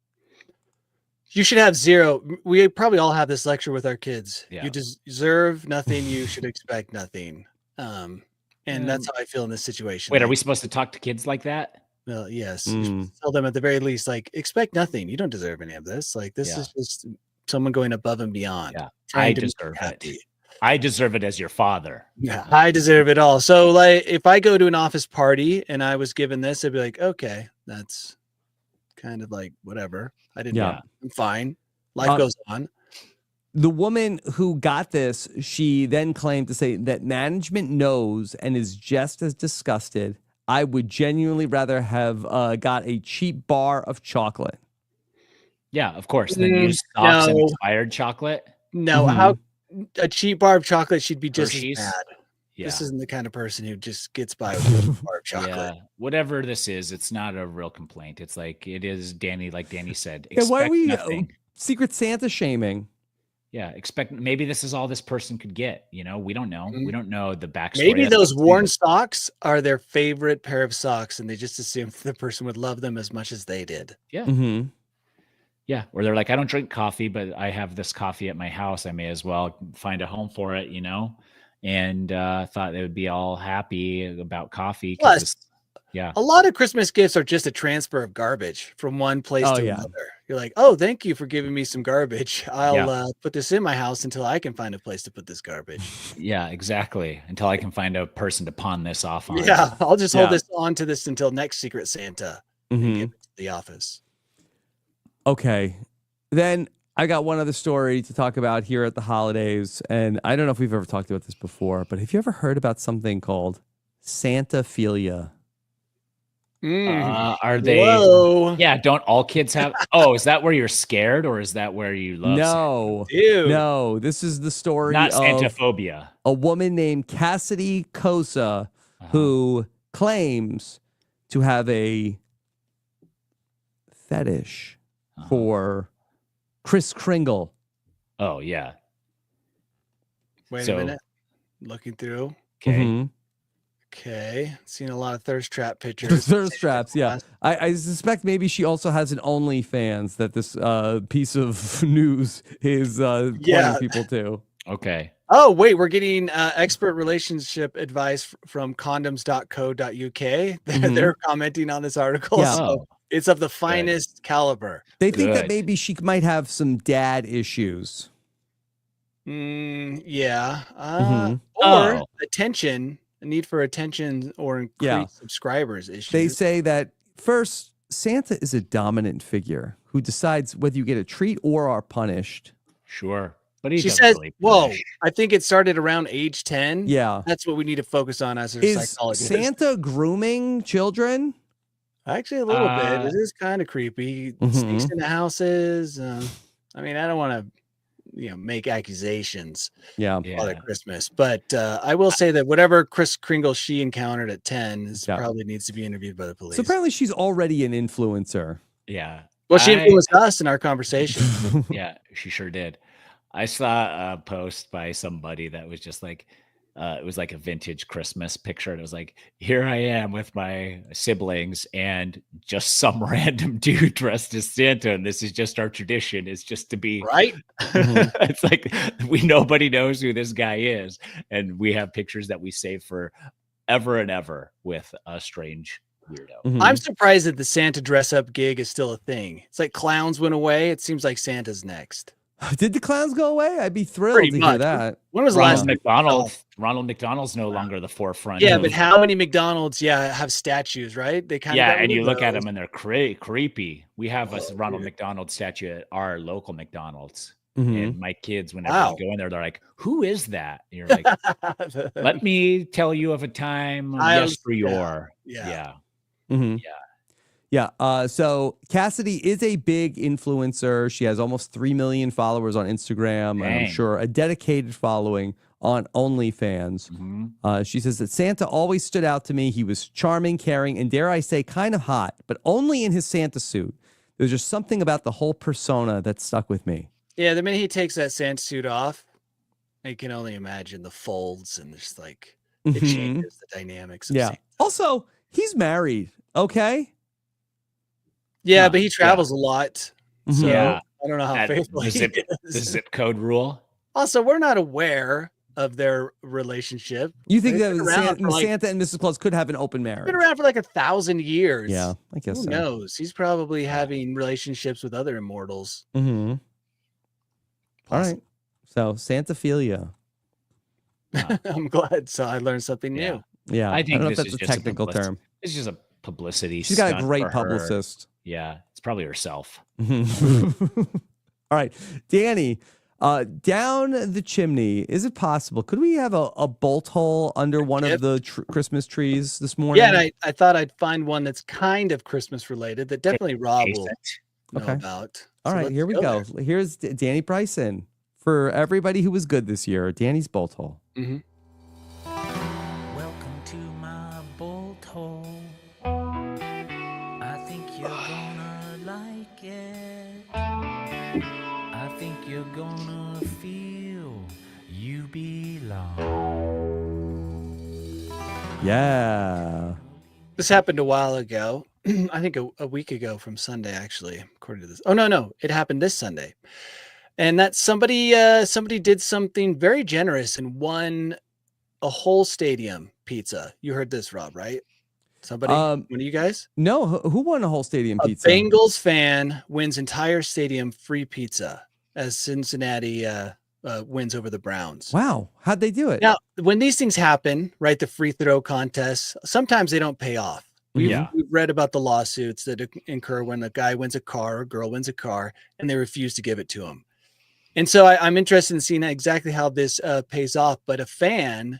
You should have zero. We probably all have this lecture with our kids. Yeah. You deserve nothing. You should expect nothing. And that's how I feel in this situation. Wait, are Like, we supposed to talk to kids like that? well, yes. You Mm. should tell them at the very least, like, expect nothing. You don't deserve any of this. Like, this Yeah. is just someone going above and beyond. Yeah. trying I to make you deserve it. happy. I deserve it as your father. Yeah, I deserve it all. So, like, if I go to an office party and I was given this, I'd be like, okay, that's kind of like whatever. I didn't. Yeah. I'm fine. Life goes on. The woman who got this, she then claimed to say that management knows and is just as disgusted. I would genuinely rather have got a cheap bar of chocolate. Yeah, of course. Then use socks and no. expired chocolate. No, Mhm. how a cheap bar of chocolate should be just Hershey's? as bad. Yeah. This isn't the kind of person who just gets by with a bar of chocolate. Yeah. Whatever this is, it's not a real complaint. It's like it is Danny, like Danny said. Yeah, why are Expect we nothing. Secret Santa shaming? Yeah, expect maybe this is all this person could get. You know, we don't know. Mhm. We don't know the backstory. Maybe of those this. worn socks are their favorite pair of socks, and they just assumed the person would love them as much as they did. Yeah. Mm-hmm. Yeah. Or they're like, I don't drink coffee, but I have this coffee at my house. I may as well find a home for it, you know? And thought they would be all happy about coffee. 'cause Plus, it's- yeah. A lot of Christmas gifts are just a transfer of garbage from one place Oh, to yeah. another. You're like, oh, thank you for giving me some garbage. I'll Yeah. put this in my house until I can find a place to put this garbage. Yeah, exactly. Until I can find a person to pawn this off on. Yeah, I'll just hold Yeah. this on to this until next Secret Santa and Mm-hmm. give it to the office. Okay. Then I got one other story to talk about here at the holidays. And I don't know if we've ever talked about this before, but have you ever heard about something called Santa Philia? Are they? Whoa. Yeah. Don't all kids have? Oh, is that where you're scared, or is that where you love? No. Dude. No. This is the story Not of Santaphobia. a woman named Cassidy Cosa who claims to have a fetish for Kris Kringle. Oh yeah. Wait So- a minute. Looking through. Okay. Mhm. Okay. Seen a lot of thirst trap The pictures. thirst traps, yeah. I suspect maybe she also has an OnlyFans that this piece of news is pointing Yeah. people to. Okay. Oh, wait, we're getting expert relationship advice from condoms.co.uk. They're commenting on this article. Yeah. So Oh. it's of the finest caliber. They think that Good. maybe she might have some dad issues. Yeah. Mhm. Or Oh. attention, a need for attention or increased Yeah. subscribers issues. They say that first, Santa is a dominant figure who decides whether you get a treat or are punished. Sure. But he She doesn't says, really whoa, punish. I think it started around age 10. Yeah. That's what we need to focus on as a Is psychologist. Santa grooming children? Actually, a little bit. It is kind of creepy. Sneaks Mhm. into houses. I mean, I don't want to, make accusations Yeah. Father Yeah. Christmas, but I will say that whatever Kris Kringle she encountered at 10 Yeah. probably needs to be interviewed by the police. So apparently she's already an influencer. Yeah. Well, she influenced us in our conversation. Yeah, she sure did. I saw a post by somebody that was just like, it was like a vintage Christmas picture. And it was like, here I am with my siblings and just some random dude dressed as Santa. And this is just our tradition, is just to be Right? It's like nobody knows who this guy is. And we have pictures that we save for ever and ever with a strange weirdo. Mhm. I'm surprised that the Santa dress up gig is still a thing. It's like clowns went away. It seems like Santa's next. Did the clowns go away? I'd be thrilled Pretty to hear much. that. When was the Ronald last? McDonald's no longer the forefront. Yeah, of- but how many McDonald's? Have statues, right? They kind of and you look at them and they're creepy. We have a Ronald McDonald statue at our local McDonald's. Mhm. And my kids, whenever Wow. they go in there, they're like, "Who is that?" And you're like, "Let me tell you of a time yesteryear." yeah. Mhm. Yeah. So Cassidy is a big influencer. She has almost 3 million followers on Instagram, and I'm Dang. sure a dedicated following on OnlyFans. Mhm. She says that Santa always stood out to me. He was charming, caring, and dare I say, kind of hot, but only in his Santa suit. There's just something about the whole persona that stuck with me. Yeah, the minute he takes that Santa suit off, I can only imagine the folds and just like it Mhm. changes the dynamics. Of Yeah. Santa. Also, he's married. Okay. Yeah, Huh, but he travels a lot. So Mhm. Yeah. I don't know how That- faithful the he zip- is. The zip code rule. Also, we're not aware of their relationship. You think They've that been around for, like, Santa and Mrs. Claus could have an open marriage? been around for like 1,000 years. Yeah, I guess Who so. knows? He's probably having relationships with other immortals. Mm-hmm. All right. So Santa Philia. I'm glad. So I learned something Yeah. new. Yeah. I think don't know this if is that's a just a technical publicity- term. It's just a publicity. She's got a stunt great for her. publicist. Yeah, it's probably herself. All right. Danny, down the chimney, is it possible? Could we have a bolt hole under one Yep. of the Christmas trees this morning? Yeah, and I thought I'd find one that's kind of Christmas related that definitely Rob will know Okay. about. All So right, let's here we go. there. Here's Danny Bryson. For everybody who was good this year, Danny's bolt hole. Mhm. Welcome to my bolt hole. I think you're gonna like it. I think you're gonna feel you belong. Yeah. This happened a while ago. I think a week ago from Sunday, actually, according to this. Oh, no. It happened this Sunday. And that somebody did something very generous and won a whole stadium pizza. You heard this, Rob, right? Somebody? One of you guys? No, who won a whole stadium A pizza? Bengals fan wins entire stadium free pizza as Cincinnati wins over the Browns. Wow. How'd they do it? Now, when these things happen, right, the free throw contests, sometimes they don't pay off. We've read about the lawsuits that incur when a guy wins a car or a girl wins a car and they refuse to give it to him. And so I'm interested in seeing exactly how this pays off. But a fan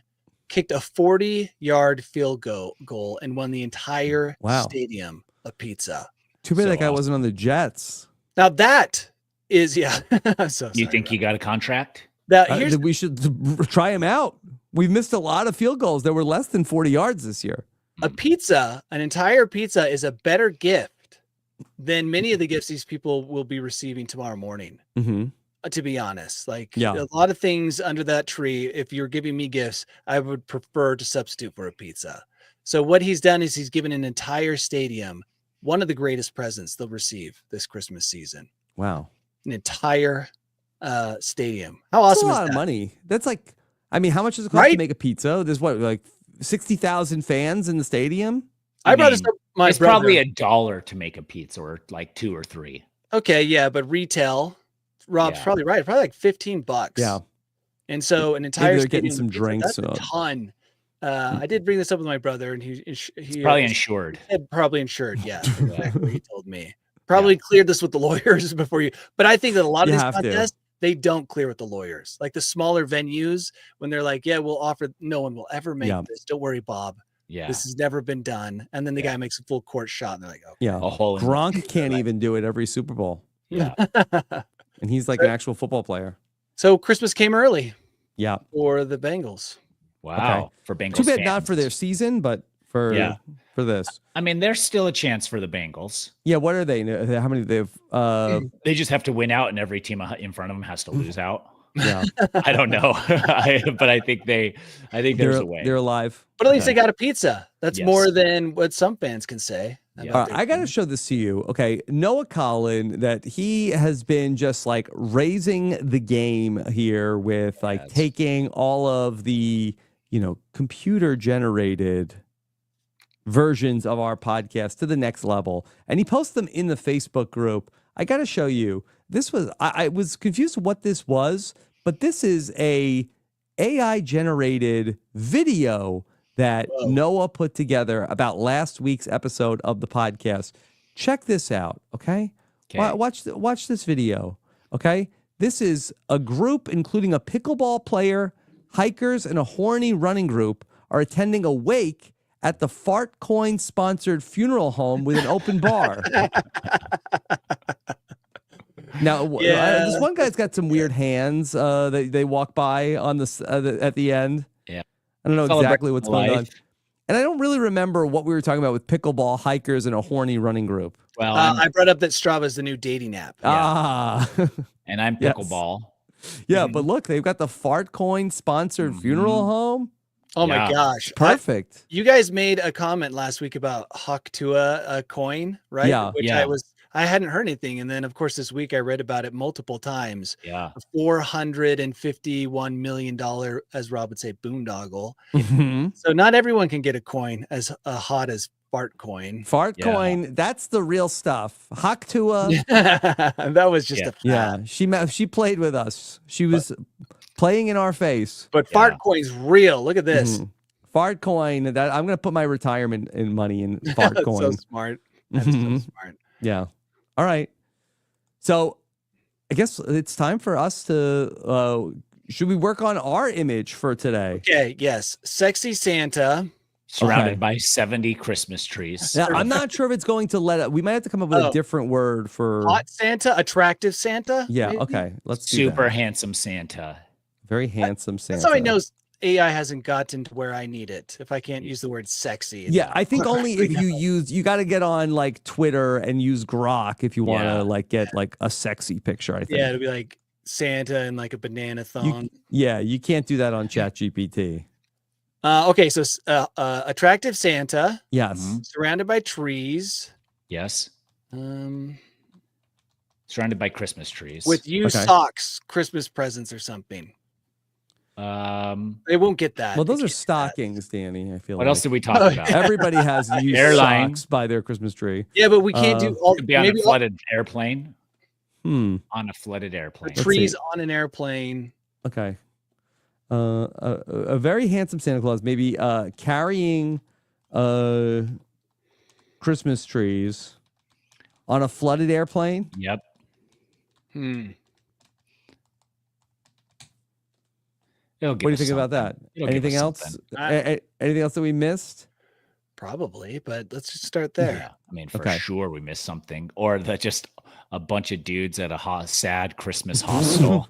kicked a 40-yard field goal and won the entire stadium a pizza. Too bad So that guy awesome. wasn't on the Jets. Now that is, I'm so You sorry, think Rob. you got a contract? Now, here's We should try him out. We've missed a lot of field goals that were less than 40 yards this year. a pizza, an entire pizza is a better gift than many of the gifts these people will be receiving tomorrow morning. Mm-hmm. To be honest, like Yeah. a lot of things under that tree, if you're giving me gifts, I would prefer to substitute for a pizza. So what he's done is he's given an entire stadium one of the greatest presents they'll receive this Christmas season. Wow. An entire stadium. How That's awesome a is lot that? of money. That's like, I mean, how much does it cost to Right? make a pizza? There's what, like 60,000 fans in the stadium? I brought this mean, up with my It's brother. probably $1 to make a pizza, or like 2 or 3. Okay, yeah, but retail, Rob's Yeah. probably right. Probably like $15. Yeah. And so an entire they're getting stadium some of pizza, drinks. that's a ton. I did bring this up with my brother, and he Probably insured. said probably insured. Yeah, exactly what he told me. Probably cleared this with the lawyers before you. But I think that a lot of You these have to. contests, they don't clear with the lawyers. Like the smaller venues, when they're like, "Yeah, we'll offer." No one will ever make Yeah. this. Don't worry, Bob. Yeah. This has never been done. And then the Yeah. guy makes a full court shot, and they're like, "Oh, Yeah. A hole in Gronk can't even do it every Super Bowl. Yeah. And he's like an actual football player. So Christmas came early Yeah. for the Bengals. Wow. For Bengals Too bad fans. not for their season, but for this. I mean, there's still a chance for the Bengals. Yeah, what are they? How many they have? They just have to win out, and every team in front of them has to lose out. Yeah, I don't know, but I think there's a way. They're alive. But at least they got a pizza. That's Yes. more than what some fans can say. Yeah. about their I got to team. show this to you. Okay. Noah Collin, that he has been just like raising the game here with like Yes. taking all of the, computer generated versions of our podcast to the next level. And he posts them in the Facebook group. I got to show you. I was confused what this was, but this is a AI generated video that Noah put together about last week's episode of the podcast. Check this out, okay? Watch this video, okay? This is a group including a pickleball player, hikers, and a horny running group are attending a wake at the Fart Coin sponsored funeral home with an open bar. Now, this one guy's got some weird hands that they walk by on at the end. Yeah. I don't know exactly what's going on. Life. And I don't really remember what we were talking about with pickleball, hikers, and a horny running group. Well, I brought up that Strava is the new dating app. Ah. and I'm Yes. pickleball. Yeah, but look, they've got the Fart Coin sponsored funeral home. Oh Yeah. my gosh. Perfect. You guys made a comment last week about Hawk Tua a coin, right? Yeah. Which Yeah. I hadn't heard anything. And then of course this week I read about it multiple times. Yeah. A $451 million, as Rob would say, boondoggle. Mhm. So not everyone can get a coin as hot as Fart Coin. Fart Yeah. Coin, that's the real stuff. Haktua. That was just Yeah. a fact. Yeah, she played with us. She was playing in our face. But Fart Coin's real. Look at this. Mhm. Fart Coin, that I'm going to put my retirement in money in Fart That's Coin. so smart. That's so Mhm. smart. Yeah. All right. So I guess it's time for us to, should we work on our image for today? Okay, yes. Sexy Santa. Surrounded Okay. by 70 Christmas trees. Now, I'm not sure if it's going to we might have to come up with a Oh. different word for. Hot Santa, attractive Santa. Yeah. maybe? Okay. Let's do Super that. handsome Santa. Very handsome Santa. That's how I know AI hasn't gotten to where I need it. If I can't use the word sexy. Yeah, I think only if you got to get on like Twitter and use Grok if you want to Yeah. like get like a sexy picture. I think. Yeah, it'll be like Santa and like a banana thong. Yeah, you can't do that on ChatGPT. Okay, so attractive Santa, Yes. Mhm. surrounded by trees, Yes. um, Surrounded by Christmas trees. with used Okay. socks, Christmas presents or something. They won't get that. Well, They those are can't get that. stockings, Danny. I feel what like else did we talk Oh, about? everybody has used Airline. socks by their Christmas tree. Yeah, but we can't do all. Could be on a Maybe all flooded airplane. Hmm. On a flooded airplane. Let's trees see. on an airplane. Okay. A very handsome Santa Claus, maybe carrying Christmas trees on a flooded airplane. Yep. Hmm. It'll What give do you us think about that? something. It'll give Anything us else? something. Anything else that we missed? Probably, but let's just start there. Yeah. I mean, for Okay. sure we missed something. Or that just a bunch of dudes at a sad Christmas hostel.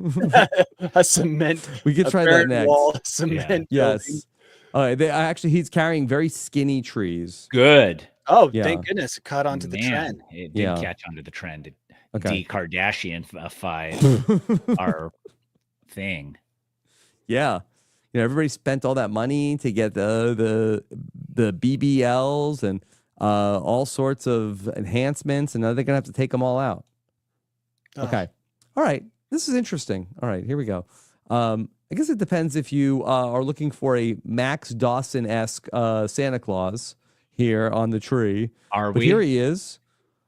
A cement. We could a try that barren next. wall, cement. building. Yes. All right. He's carrying very skinny trees. Good. Oh, Yeah. thank goodness it caught on to the Man, trend. It did Yeah. catch onto the trend. Okay. Kardashian Ifying our thing. Yeah. Everybody spent all that money to get the BBLs and all sorts of enhancements, and now they're gonna have to take them all out. Ugh. Okay. All right. This is interesting. All right, here we go. I guess it depends if you are looking for a Max Dawson-esque Santa Claus here on the tree. Are But we? here he is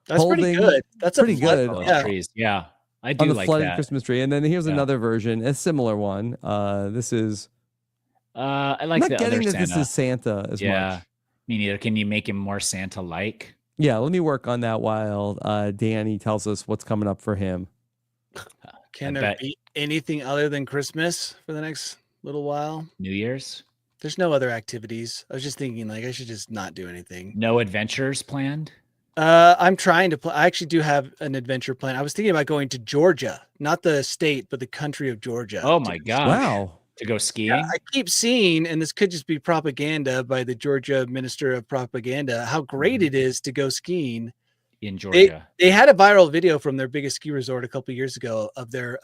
That's pretty holding- good. That's pretty a flood- good. Those Yeah. trees. Yeah. I on do the like flooded that. Christmas tree. And then here's Yeah. another version, a similar one. This is I I'm like not the getting other that Santa. this is Santa as Yeah. much. Me neither. Can you make him more Santa-like? Yeah, let me work on that while Danny tells us what's coming up for him. Can I there bet- be anything other than Christmas for the next little while? New Year's? There's no other activities. I was just thinking, like, I should just not do anything. No adventures planned? I'm trying to I actually do have an adventure plan. I was thinking about going to Georgia, not the state, but the country of Georgia. Oh my gosh. Wow. to go skiing. I keep seeing, and this could just be propaganda by the Georgia Minister of Propaganda, how great it is to go skiing in Georgia. They had a viral video from their biggest ski resort a couple years ago of their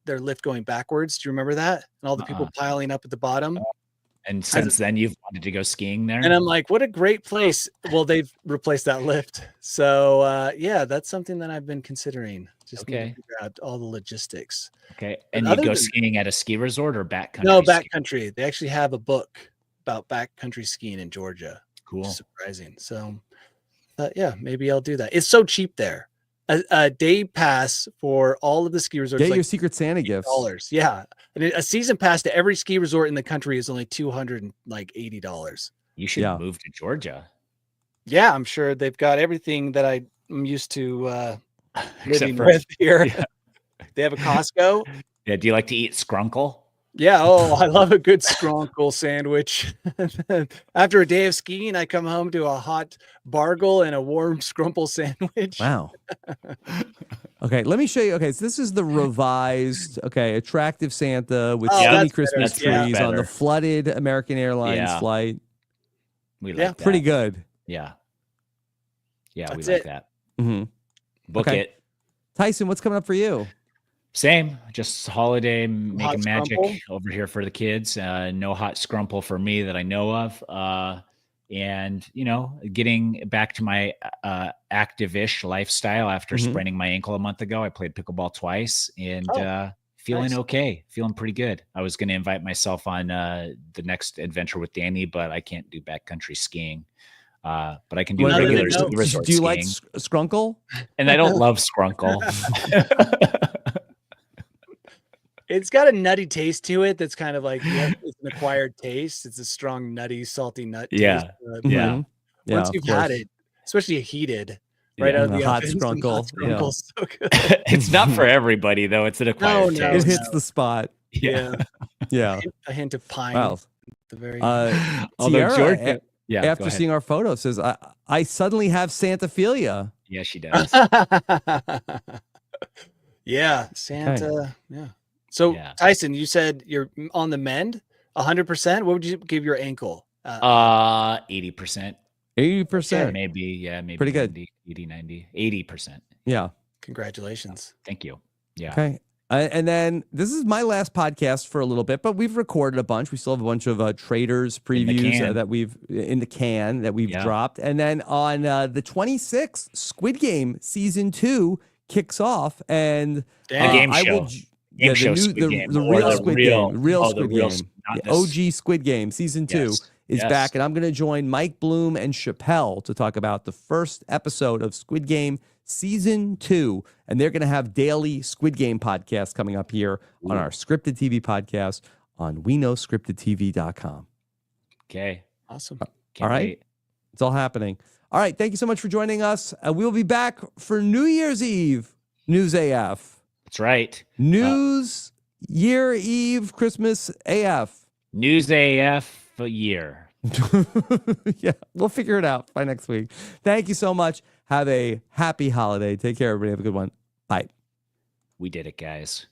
lift going backwards. Do you remember that? And all the people piling up at the bottom. And since then, you've wanted to go skiing there? And I'm like, what a great place. Well, they've replaced that lift. So, yeah, that's something that I've been considering. Just need to figure out all the logistics. Okay. And you go skiing at a ski resort or backcountry? No, backcountry. They actually have a book about backcountry skiing in Georgia. Cool. Surprising. So, yeah, maybe I'll do that. It's so cheap there. A day pass for all of the ski resorts. Get your Secret Santa gifts. Yeah. And a season pass to every ski resort in the country is only $280. You should move to Georgia. Yeah, I'm sure they've got everything that I'm used to living with here. Yeah. They have a Costco. Yeah. Do you like to eat scrunkle? Yeah. Oh, I love a good scrunkle sandwich. After a day of skiing, I come home to a hot bargle and a warm scrumple sandwich. Wow. Okay, let me show you. Okay, so this is the revised, attractive Santa with skinny Christmas trees on the flooded American Airlines flight. We like that. Pretty good. Yeah. Yeah, That's we like that. Mm-hmm. Book it. Tyson, what's coming up for you? Same, just holiday making magic scrumple over here for the kids. No hot scrumple for me that I know of. And, getting back to my active-ish lifestyle after spraining my ankle a month ago. I played pickleball twice and feeling okay, feeling pretty good. I was going to invite myself on the next adventure with Danny, but I can't do backcountry skiing. But I can do regular ski resort Do you skiing. like scrunkle? And I don't love scrunkle. It's got a nutty taste to it. That's kind of like it's an acquired taste. It's a strong, nutty, salty nut. Yeah. Taste. Once you've had it, especially heated, right out of the hot oven, scrunkle. So good. It's not for everybody though. It's an acquired taste. It hits the spot. Yeah. Yeah. A hint of pine. Wow. At the very Tiara, Yeah. after seeing our photo, says, I suddenly have Santa Philia. Yeah, she does. Yeah, Santa. Okay. Yeah. So Tyson, you said you're on the mend 100%. What would you give your ankle? 80%. 80%. Maybe. Maybe pretty 90, good. 80, 90, 80%. Yeah. Congratulations. Thank you. Yeah. Okay. And then this is my last podcast for a little bit, but we've recorded a bunch. We still have a bunch of traders previews that we've in the can that we've dropped. And then on the 26th, Squid Game season 2 kicks off, and the game show. The real Squid Game. The OG Squid Game season 2 is back, and I'm going to join Mike Bloom and Chappelle to talk about the first episode of Squid Game season 2, and they're going to have daily Squid Game podcasts coming up here on our Scripted TV podcast on WeKnowScriptedTV.com. Okay. Awesome. All right. Wait. It's all happening. All right. Thank you so much for joining us. We'll be back for New Year's Eve News AF. That's right. News Year Eve Christmas AF. News AF a year. Yeah, we'll figure it out by next week. Thank you so much. Have a happy holiday. Take care, everybody. Have a good one. Bye. We did it, guys.